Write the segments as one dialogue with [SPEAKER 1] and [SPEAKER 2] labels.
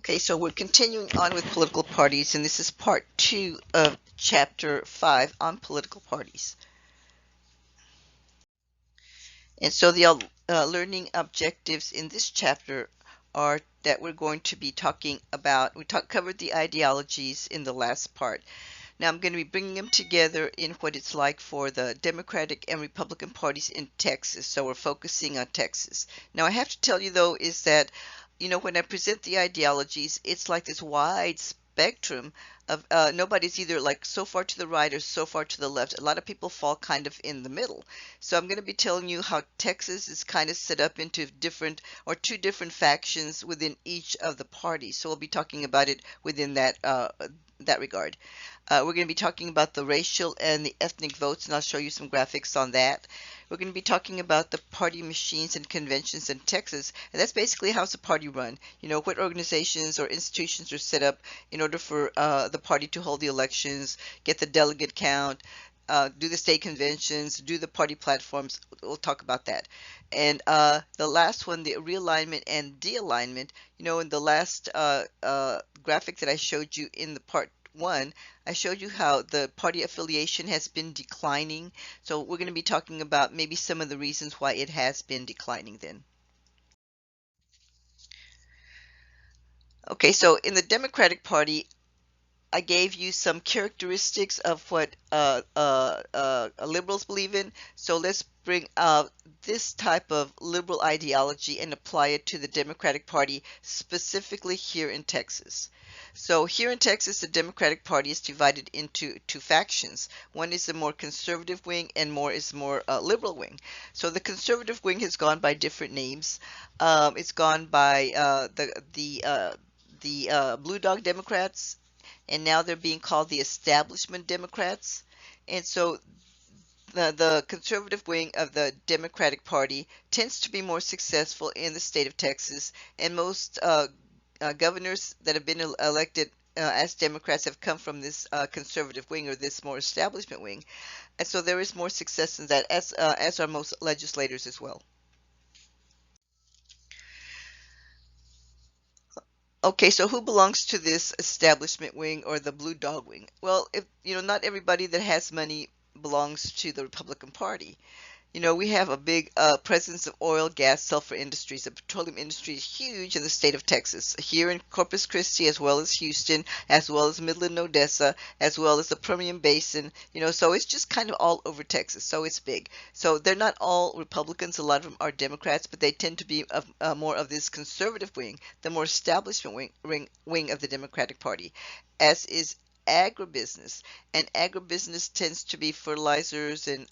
[SPEAKER 1] Okay, so we're continuing on with political parties, and this is part 2 of chapter 5 on political parties. And so the learning objectives in this chapter are that we're going to be talking about, covered the ideologies in the last part. Now I'm going to be bringing them together in what it's like for the Democratic and Republican parties in Texas. So we're focusing on Texas. Now I have to tell you though is that, when I present the ideologies, it's like this wide spectrum of nobody's either like so far to the right or so far to the left. A lot of people fall kind of in the middle. So I'm going to be telling you how Texas is kind of set up into different or two different factions within each of the parties. So we'll be talking about it within that regard. We're going to be talking about the racial and the ethnic votes, and I'll show you some graphics on that. We're going to be talking about the party machines and conventions in Texas, and that's basically how's the party run. What organizations or institutions are set up in order for the party to hold the elections, get the delegate count, do the state conventions, do the party platforms. We'll talk about that. And the last one, the realignment and de-alignment, in the last graphic that I showed you in the part 1, I showed you how the party affiliation has been declining. So we're going to be talking about maybe some of the reasons why it has been declining then. Okay, so in the Democratic Party, I gave you some characteristics of what liberals believe in. So let's bring out this type of liberal ideology and apply it to the Democratic Party, specifically here in Texas. So here in Texas, the Democratic Party is divided into two factions. One is the more conservative wing and more liberal wing. So the conservative wing has gone by different names. It's gone by the Blue Dog Democrats, and now they're being called the establishment Democrats. And so the conservative wing of the Democratic Party tends to be more successful in the state of Texas, and most governors that have been elected as Democrats have come from this conservative wing or this more establishment wing, and so there is more success in that, as are most legislators as well. Okay, so who belongs to this establishment wing or the blue dog wing? Well, if not everybody that has money belongs to the Republican Party. We have a big presence of oil, gas, sulfur industries. The petroleum industry is huge in the state of Texas, here in Corpus Christi, as well as Houston, as well as Midland, Odessa, as well as the Permian Basin. So it's just kind of all over Texas. So it's big. So they're not all Republicans. A lot of them are Democrats, but they tend to be more of this conservative wing, the more establishment wing of the Democratic Party, as is agribusiness. And agribusiness tends to be fertilizers and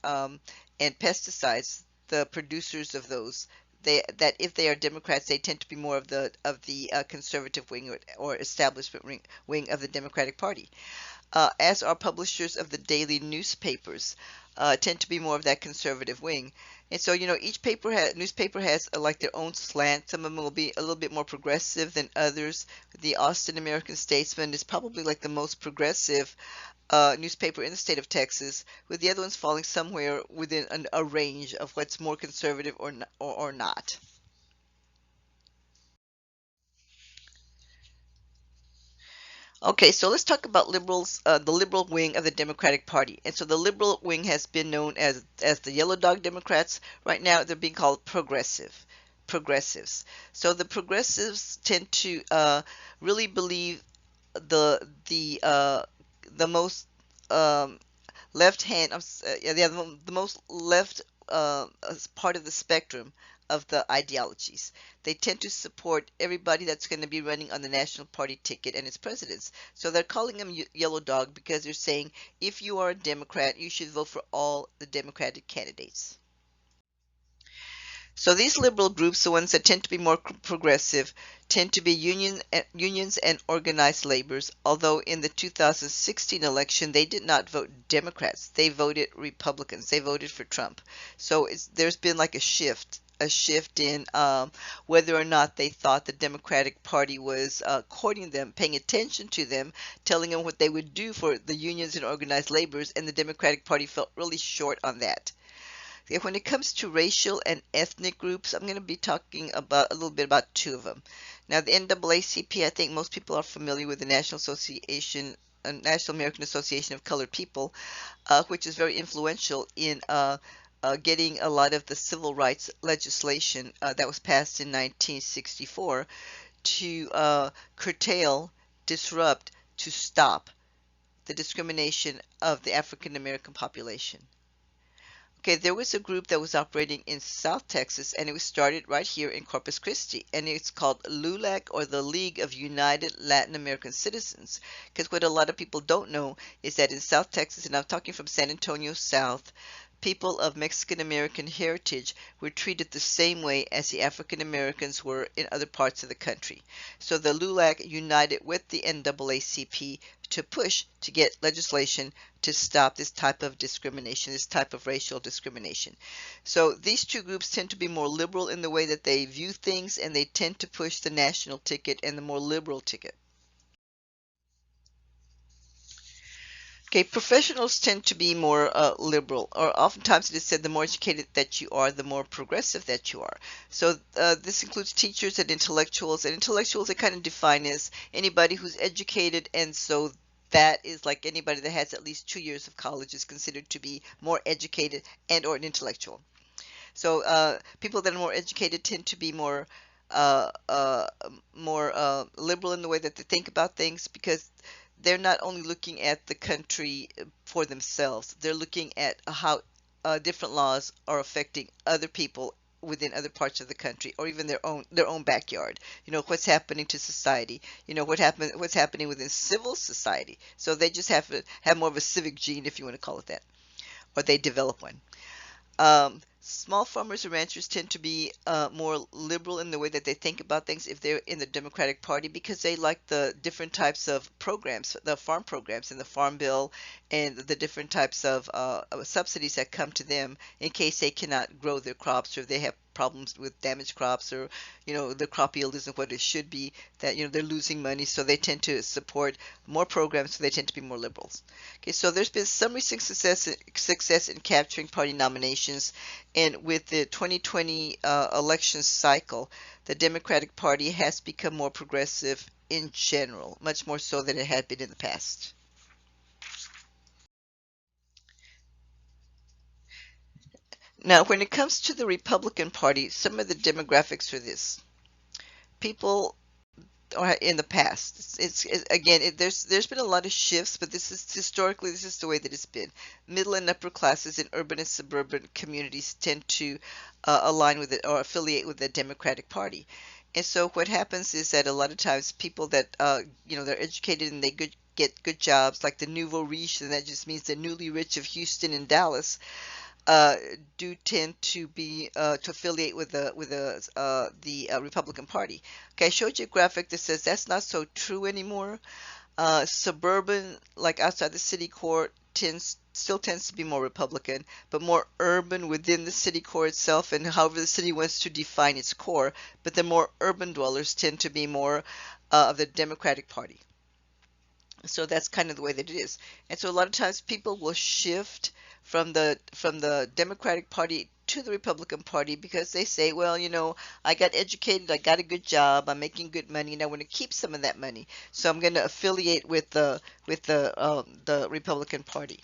[SPEAKER 1] pesticides, the producers of those. That if they are Democrats, they tend to be more of the conservative wing or establishment wing of the Democratic Party. As are publishers of the daily newspapers, tend to be more of that conservative wing. And so, each newspaper has like their own slant. Some of them will be a little bit more progressive than others. The Austin American Statesman is probably like the most progressive newspaper in the state of Texas, with the other ones falling somewhere within a range of what's more conservative or not. Okay, so let's talk about liberals, the liberal wing of the Democratic Party. And so the liberal wing has been known as the Yellow Dog Democrats. Right now, they're being called progressives. So the progressives tend to really believe the most left hand, yeah, the most left part of the spectrum of the ideologies. They tend to support everybody that's going to be running on the National Party ticket and its presidents. So they're calling them yellow dog because they're saying if you are a Democrat, you should vote for all the Democratic candidates. So these liberal groups, the ones that tend to be more progressive, tend to be unions and organized laborers, although in the 2016 election, they did not vote Democrats. They voted Republicans. They voted for Trump. So there's been like a shift in whether or not they thought the Democratic Party was courting them, paying attention to them, telling them what they would do for the unions and organized laborers, and the Democratic Party felt really short on that. Okay, when it comes to racial and ethnic groups, I'm going to be talking about a little bit about two of them. Now, the NAACP, I think most people are familiar with the National American Association of Colored People, which is very influential in getting a lot of the civil rights legislation that was passed in 1964 to curtail, disrupt, to stop the discrimination of the African American population. Okay, there was a group that was operating in South Texas, and it was started right here in Corpus Christi, and it's called LULAC, or the League of United Latin American Citizens. Because what a lot of people don't know is that in South Texas, and I'm talking from San Antonio South, people of Mexican American heritage were treated the same way as the African Americans were in other parts of the country. So the LULAC united with the NAACP to push to get legislation to stop this type of discrimination, this type of racial discrimination. So these two groups tend to be more liberal in the way that they view things, and they tend to push the national ticket and the more liberal ticket. Okay, professionals tend to be more liberal, or oftentimes it is said the more educated that you are, the more progressive that you are. So this includes teachers and intellectuals. And intellectuals I kind of define as anybody who's educated, and so that is like anybody that has at least 2 years of college is considered to be more educated and or an intellectual. So people that are more educated tend to be uh, uh, more liberal in the way that they think about things, because they're not only looking at the country for themselves, they're looking at how different laws are affecting other people within other parts of the country, or even their own backyard. What's happening to society, what's happening within civil society. So they just have to have more of a civic gene, if you want to call it that, or they develop one. Small farmers and ranchers tend to be more liberal in the way that they think about things if they're in the Democratic Party, because they like the different types of programs, the farm programs and the Farm Bill, and the different types of subsidies that come to them in case they cannot grow their crops, or if they have problems with damaged crops, or the crop yield isn't what it should be, that they're losing money, so they tend to support more programs, so they tend to be more liberals. Okay, so there's been some recent success in capturing party nominations, and with the 2020 election cycle, the Democratic Party has become more progressive in general, much more so than it had been in the past. Now, when it comes to the Republican Party, some of the demographics for this people or in the past. Again, there's been a lot of shifts, but this is historically this is the way that it's been. Middle and upper classes in urban and suburban communities tend to align with it or affiliate with the Democratic Party. And so what happens is that a lot of times people that they're educated and they get good jobs, like the nouveau riche, and that just means the newly rich of Houston and Dallas, uh, do tend to be to affiliate with the Republican Party. Okay, I showed you a graphic that says that's not so true anymore. Suburban, like outside the city core, tends to be more Republican, but more urban within the city core itself, and however the city wants to define its core. But the more urban dwellers tend to be more of the Democratic Party. So that's kind of the way that it is. And so a lot of times people will shift from the Democratic Party to the Republican Party because they say, well, I got educated, I got a good job, I'm making good money, and I want to keep some of that money. So I'm going to affiliate with the Republican Party.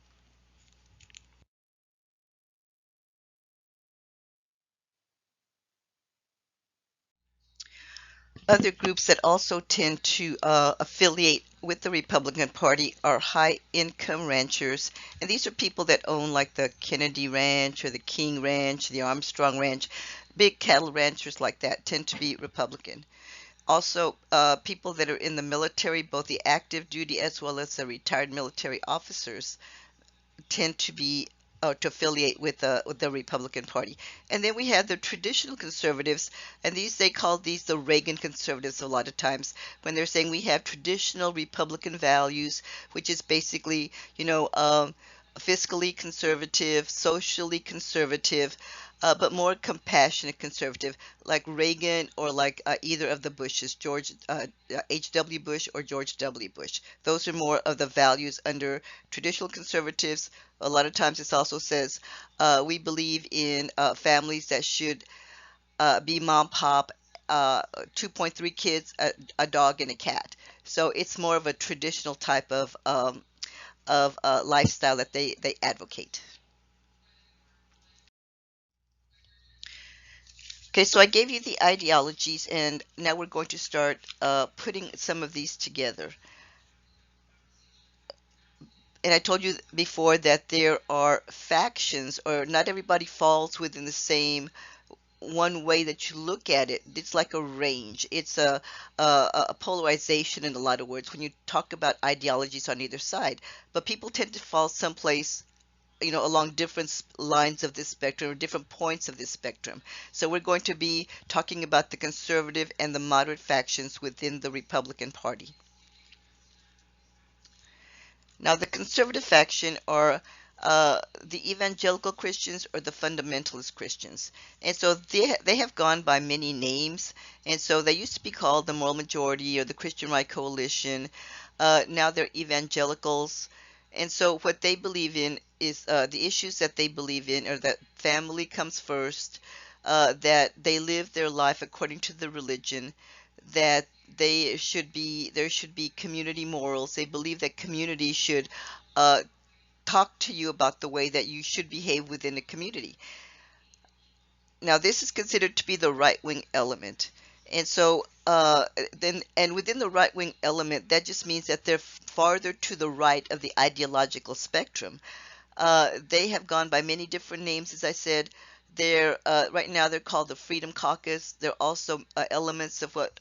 [SPEAKER 1] Other groups that also tend to affiliate with the Republican Party are high income ranchers. And these are people that own like the Kennedy Ranch or the King Ranch, the Armstrong Ranch. Big cattle ranchers like that tend to be Republican. Also, people that are in the military, both the active duty as well as the retired military officers, tend to be to affiliate with the Republican Party. And then we have the traditional conservatives, and they call these the Reagan conservatives a lot of times when they're saying we have traditional Republican values, which is basically, fiscally conservative, socially conservative, but more compassionate conservative, like Reagan or like either of the Bushes, George H.W. Bush or George W. Bush. Those are more of the values under traditional conservatives. A lot of times it also says we believe in families that should be mom, pop, 2.3 kids, a dog, and a cat. So it's more of a traditional type of lifestyle that they advocate. Okay, so I gave you the ideologies, and now we're going to start putting some of these together. And I told you before that there are factions, or not everybody falls within the same one way that you look at it. It's like a range. It's a polarization in a lot of words when you talk about ideologies on either side. But people tend to fall someplace, along different lines of this spectrum or different points of this spectrum. So we're going to be talking about the conservative and the moderate factions within the Republican Party. Now, the conservative faction are the evangelical Christians or the fundamentalist Christians. And so they have gone by many names. And so they used to be called the Moral Majority or the Christian Right Coalition. Now they're evangelicals. And so what they believe in is the issues that they believe in are that family comes first, that they live their life according to the religion, that there should be community morals. They believe that community should uh, talk to you about the way that you should behave within a community. Now, this is considered to be the right wing element. And so, and within the right wing element, that just means that they're farther to the right of the ideological spectrum. They have gone by many different names, as I said. They're right now they're called the Freedom Caucus. They're also elements of what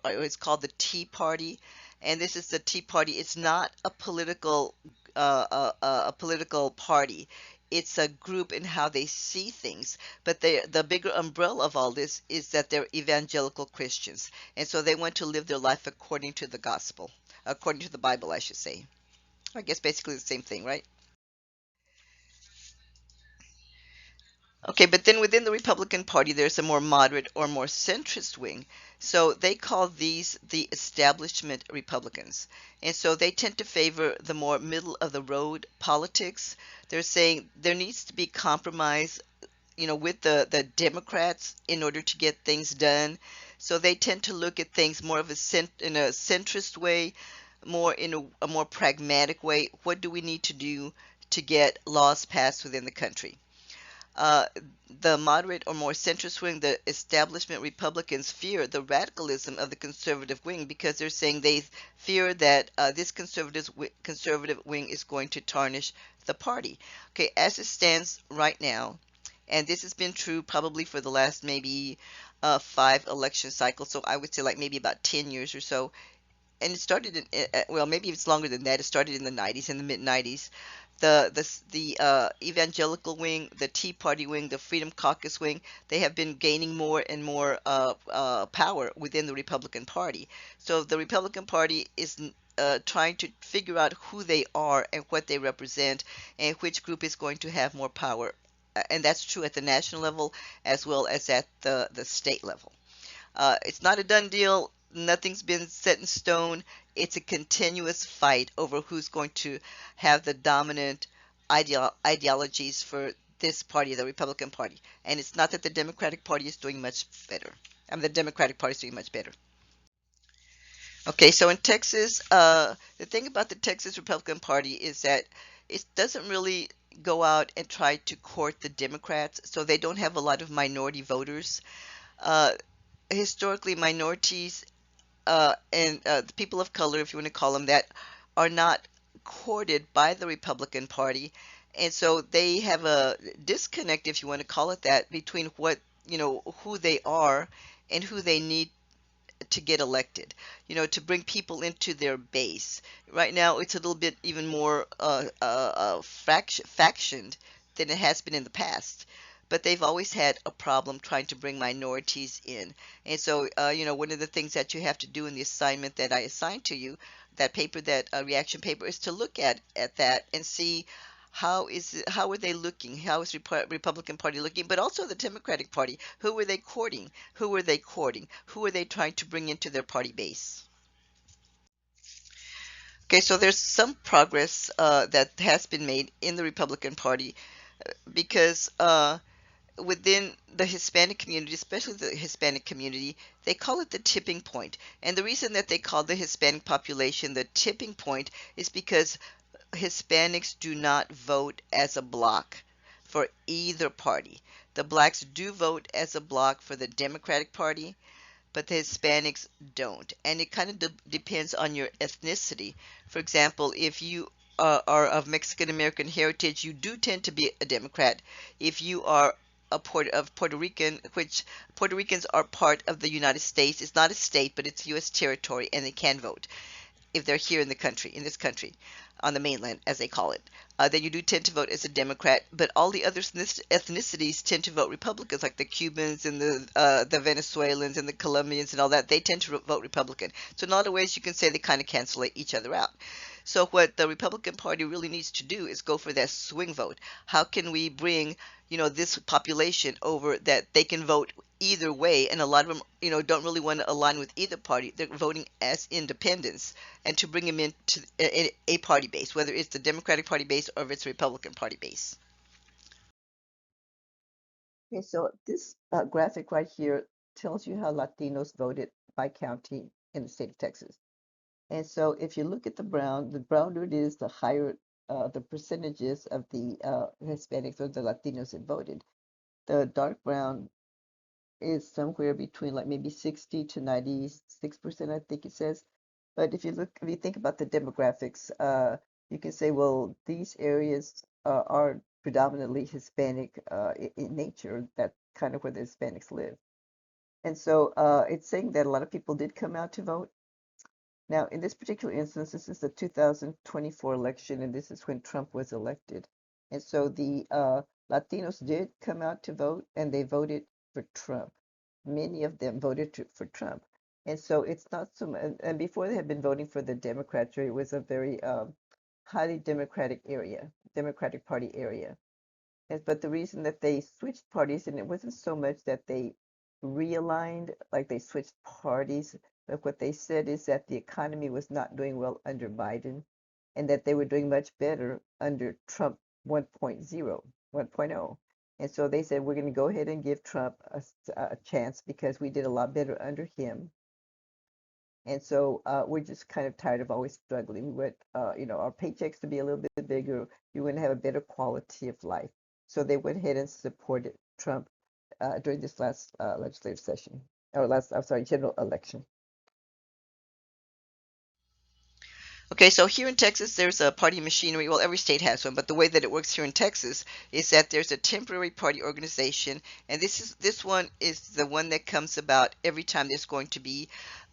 [SPEAKER 1] is called the Tea Party, and this is the Tea Party. It's not a political party. It's a group in how they see things. But the bigger umbrella of all this is that they're evangelical Christians, and so they want to live their life according to the gospel, according to the Bible, I should say. I guess basically the same thing, right? Okay, but then within the Republican Party, there's a more moderate or more centrist wing. So they call these the establishment Republicans. And so they tend to favor the more middle of the road politics. They're saying there needs to be compromise, with the Democrats in order to get things done. So they tend to look at things more of in a centrist way, more in a more pragmatic way. What do we need to do to get laws passed within the country? Uh, the moderate or more centrist wing, the establishment Republicans, fear the radicalism of the conservative wing because they're saying they fear that this conservative wing is going to tarnish the party. Okay, as it stands right now, and this has been true probably for the last maybe 5 election cycles, so I would say like maybe about 10 years or so. And it started well, maybe it's longer than that. It started in the 90s, in the mid 90s. The evangelical wing, the Tea Party wing, the Freedom Caucus wing, they have been gaining more and more power within the Republican Party. So the Republican Party is trying to figure out who they are and what they represent and which group is going to have more power. And that's true at the national level as well as at the state level. It's not a done deal. Nothing's been set in stone. It's a continuous fight over who's going to have the dominant ideologies for this party, the Republican Party. And it's not that the Democratic Party is doing much better. I mean, the Democratic Party is doing much better. Okay, so in Texas, the thing about the Texas Republican Party is that it doesn't really go out and try to court the Democrats, so they don't have a lot of minority voters. Uh, Historically, minorities and the people of color, if you want to call them that, are not courted by the Republican Party. And so they have a disconnect, if you want to call it that, between who they are and who they need to get elected, to bring people into their base. Right now, it's a little bit even more factioned than it has been in the past. But they've always had a problem trying to bring minorities in. And so, one of the things that you have to do in the assignment that I assigned to you, that paper, that reaction paper, is to look at that and see how are they looking? How is Republican Party looking? But also the Democratic Party. Who were they courting? Who were they courting? Who are they trying to bring into their party base? Okay, so there's some progress that has been made in the Republican Party because within the Hispanic community, especially the Hispanic community, they call it the tipping point. And the reason that they call the Hispanic population the tipping point is because Hispanics do not vote as a block for either party. The blacks do vote as a block for the Democratic Party, but the Hispanics don't. And it kind of depends on your ethnicity. For example, if you are of Mexican American heritage, you do tend to be a Democrat. If you are of Puerto Rican, which Puerto Ricans are part of the United States, it's not a state, but it's U.S. territory, and they can vote if they're here in the country, in this country, on the mainland, as they call it, then you do tend to vote as a Democrat. But all the other ethnicities tend to vote Republicans, like the Cubans and the Venezuelans and the Colombians and all that. They tend to vote Republican. So in a lot of ways, you can say they kind of cancel each other out. So what the Republican Party really needs to do is go for that swing vote. How can we bring, this population over that they can vote either way? And a lot of them, don't really want to align with either party. They're voting as independents, and to bring them into a party base, whether it's the Democratic Party base or if it's the Republican Party base. Okay, so this graphic right here tells you how Latinos voted by county in the state of Texas. And so if you look at the browner it is, the higher the percentages of the Hispanics or the Latinos that voted. The dark brown is somewhere between like maybe 60 to 96%, I think it says. But if you think about the demographics, you can say, well, these areas are predominantly Hispanic in nature. That's kind of where the Hispanics live. And so it's saying that a lot of people did come out to vote. Now, in this particular instance, this is the 2024 election, and this is when Trump was elected. And so the Latinos did come out to vote, and they voted for Trump. Many of them voted for Trump. And so it's not so much, and before they had been voting for the Democrats, it was a very highly Democratic area, Democratic Party area. But the reason that they switched parties, and it wasn't so much that they realigned, like they switched parties, but what they said is that the economy was not doing well under Biden, and that they were doing much better under Trump 1.0, 1.0. And so they said, we're going to go ahead and give Trump a chance because we did a lot better under him. And so we're just kind of tired of always struggling. We want, our paychecks to be a little bit bigger. We want to have a better quality of life. So they went ahead and supported Trump during this last legislative session, or general election. Okay, so here in Texas, there's a party machinery. Well, every state has one, but the way that it works here in Texas is that there's a temporary party organization, and this one is the one that comes about every time there's going to be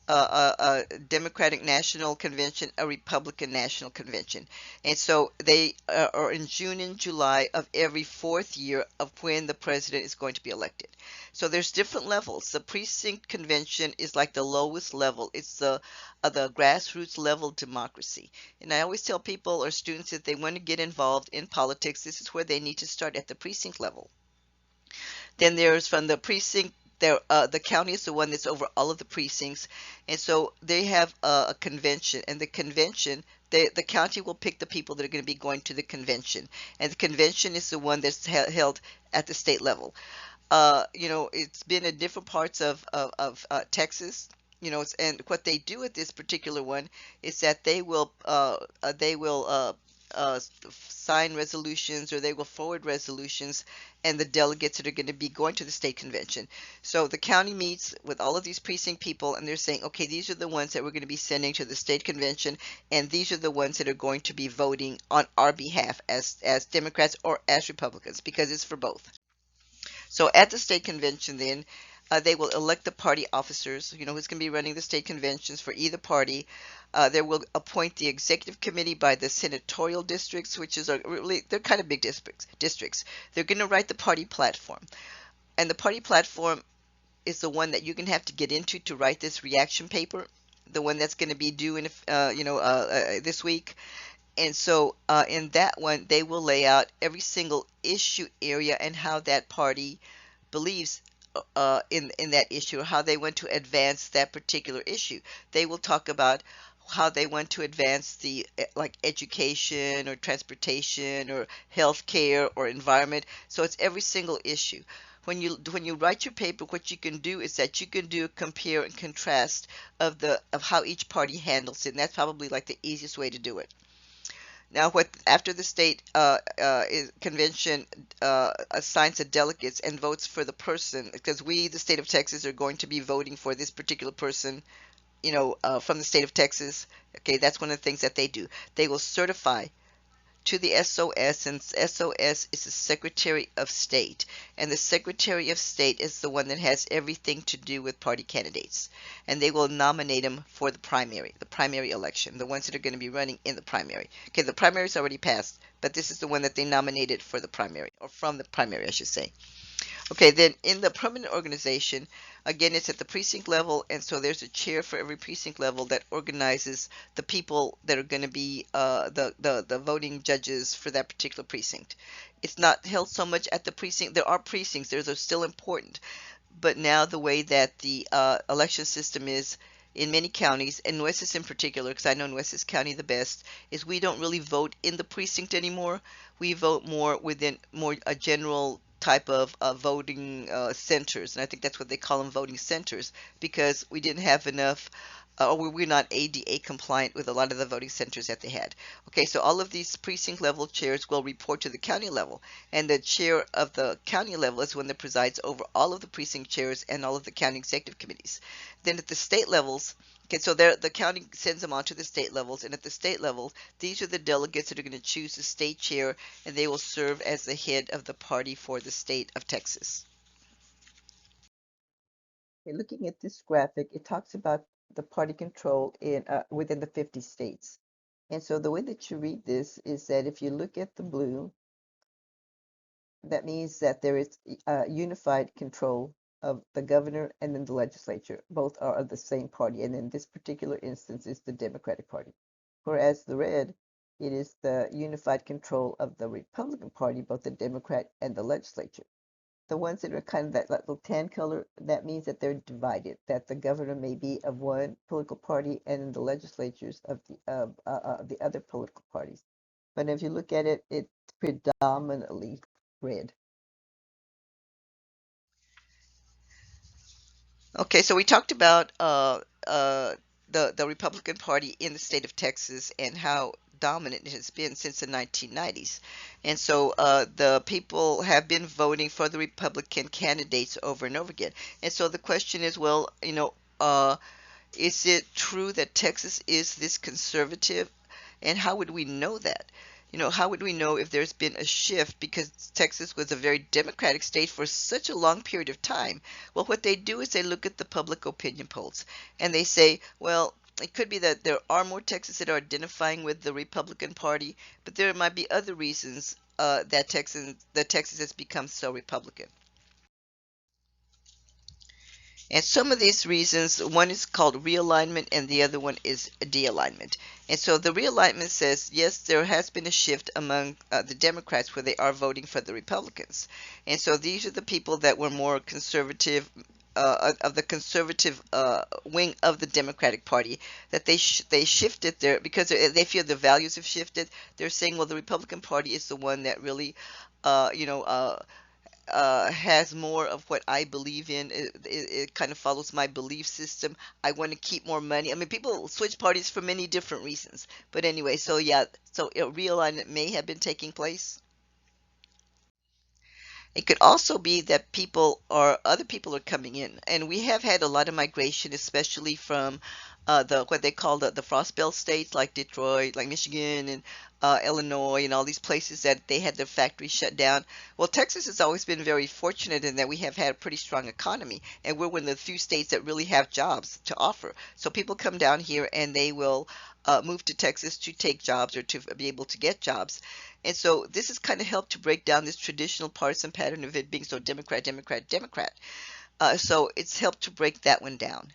[SPEAKER 1] a Democratic National Convention, a Republican National Convention. And so they are in June and July of every fourth year of when the president is going to be elected. So there's different levels. The precinct convention is like the lowest level. It's the grassroots level democracy. And I always tell people or students that they want to get involved in politics, this is where they need to start at the precinct level. Then there's from the precinct there, the county is the one that's over all of the precincts, and so they have a convention, and the convention, the county will pick the people that are going to be going to the convention, and the convention is the one that's held at the state level. It's been in different parts of Texas, and what they do at this particular one is that they will sign resolutions or they will forward resolutions and the delegates that are going to be going to the state convention. So the county meets with all of these precinct people and they're saying, okay, these are the ones that we're going to be sending to the state convention, and these are the ones that are going to be voting on our behalf as Democrats or as Republicans, because it's for both. So at the state convention then, they will elect the party officers, who's going to be running the state conventions for either party. They will appoint the executive committee by the senatorial districts, which is they're kind of big districts. They're going to write the party platform. And the party platform is the one that you're going to have to get into to write this reaction paper, the one that's going to be due in, this week. And so in that one, they will lay out every single issue area and how that party believes in that issue, or how they want to advance that particular issue. They will talk about how they want to advance the like education or transportation or healthcare or environment. So it's every single issue. When you write your paper, what you can do is that you can do a compare and contrast of how each party handles it. And that's probably like the easiest way to do it. Now, what after the state convention assigns the delegates and votes for the person, because we, the state of Texas, are going to be voting for this particular person, from the state of Texas. Okay, that's one of the things that they do. They will certify to the SOS, and SOS is the Secretary of State. And the Secretary of State is the one that has everything to do with party candidates. And they will nominate them for the primary election, the ones that are going to be running in the primary. Okay, the primary is already passed, but this is the one that they nominated for the primary, or from the primary, I should say. Okay, then in the permanent organization, again, it's at the precinct level, and so there's a chair for every precinct level that organizes the people that are going to be the voting judges for that particular precinct. It's not held so much at the precinct. There are precincts, those are still important, but now the way that the election system is in many counties, and Nueces in particular, because I know Nueces County the best, is we don't really vote in the precinct anymore. We vote more within more a general type of voting centers, and I think that's what they call them, voting centers, because we didn't have enough, or we were not ADA compliant with a lot of the voting centers that they had. Okay, so all of these precinct level chairs will report to the county level, and the chair of the county level is one that presides over all of the precinct chairs and all of the county executive committees. Then at the state levels, okay, so there the county sends them on to the state levels, and at the state level, these are the delegates that are going to choose the state chair, and they will serve as the head of the party for the state of Texas. Okay, looking at this graphic, it talks about the party control in within the 50 states. And so the way that you read this is that if you look at the blue, that means that there is unified control of the governor and then the legislature. Both are of the same party, and in this particular instance, is the Democratic Party. Whereas the red, it is the unified control of the Republican Party, both the Democrat and the legislature. The ones that are kind of that little tan color, that means that they're divided, that the governor may be of one political party and the legislatures of the other political parties. But if you look at it, it's predominantly red. Okay, so we talked about the Republican Party in the state of Texas and how dominant it has been since the 1990s. And so the people have been voting for the Republican candidates over and over again. And so the question is, well, is it true that Texas is this conservative? And how would we know that? How would we know if there's been a shift, because Texas was a very democratic state for such a long period of time? Well, what they do is they look at the public opinion polls and they say, well, it could be that there are more Texans that are identifying with the Republican Party, but there might be other reasons that Texas has become so Republican. And some of these reasons, one is called realignment and the other one is de-alignment. And so the realignment says, yes, there has been a shift among the Democrats where they are voting for the Republicans. And so these are the people that were more conservative, of the conservative wing of the Democratic Party, that they shifted their, because they feel the values have shifted. They're saying, well, the Republican Party is the one that really, has more of what I believe in. It kind of follows my belief system. I want to keep more money. I mean, people switch parties for many different reasons. But anyway, so yeah, so realignment may have been taking place. It could also be that other people are coming in, and we have had a lot of migration, especially from the what they call the Frost Belt states, like Detroit, like Michigan, and Illinois, and all these places that they had their factories shut down. Well, Texas has always been very fortunate in that we have had a pretty strong economy, and we're one of the few states that really have jobs to offer. So people come down here and they will move to Texas to take jobs or to be able to get jobs. And so this has kind of helped to break down this traditional partisan pattern of it being so Democrat, Democrat, Democrat. So it's helped to break that one down.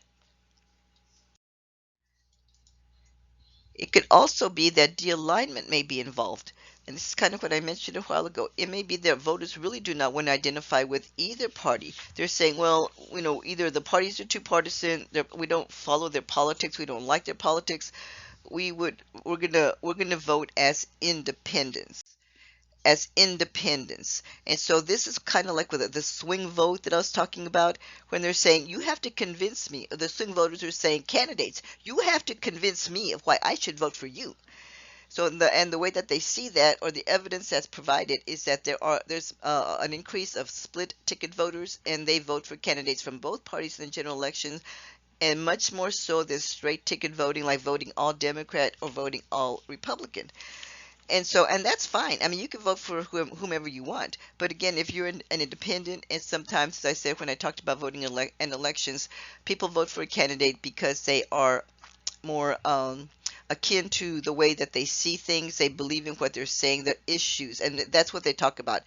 [SPEAKER 1] It could also be that de-alignment may be involved. And this is kind of what I mentioned a while ago. It may be that voters really do not want to identify with either party. They're saying, well, either the parties are too partisan, we don't follow their politics, we don't like their politics. We're gonna vote as independents. And so this is kind of like with the swing vote that I was talking about, when they're saying, you have to convince me. The swing voters are saying, candidates, you have to convince me of why I should vote for you. So the way that they see that, or the evidence that's provided, is that there's an increase of split ticket voters, and they vote for candidates from both parties in the general elections, and much more so than straight ticket voting, like voting all Democrat or voting all Republican. And that's fine. I mean, you can vote for whomever you want. But again, if you're an independent, and sometimes, as I said when I talked about voting in elections, people vote for a candidate because they are more akin to the way that they see things. They believe in what they're saying, the issues, and that's what they talk about.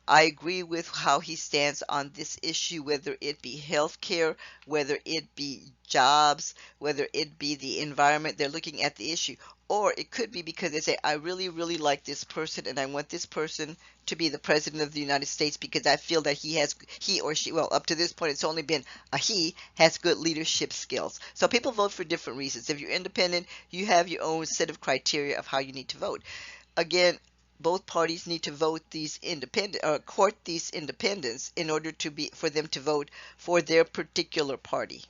[SPEAKER 1] I agree with how he stands on this issue, whether it be healthcare, whether it be jobs, whether it be the environment. They're looking at the issue. Or it could be because they say, I really, really like this person, and I want this person to be the president of the United States because I feel that he or she, well, up to this point, it's only been a he, has good leadership skills. So people vote for different reasons. If you're independent, you have your own set of criteria of how you need to vote. Again, both parties need to vote these independent or court these independents in order to be for them to vote for their particular party.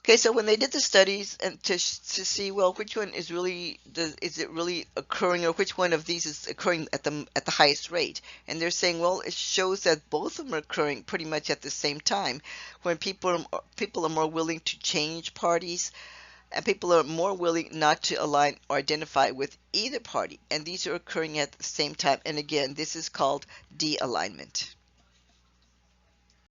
[SPEAKER 1] Okay, so when they did the studies and to see, well, which one is it really occurring, or which one of these is occurring at the highest rate, and they're saying, well, it shows that both of them are occurring pretty much at the same time, when people are more willing to change parties, and people are more willing not to align or identify with either party, and these are occurring at the same time. And again, this is called de-alignment.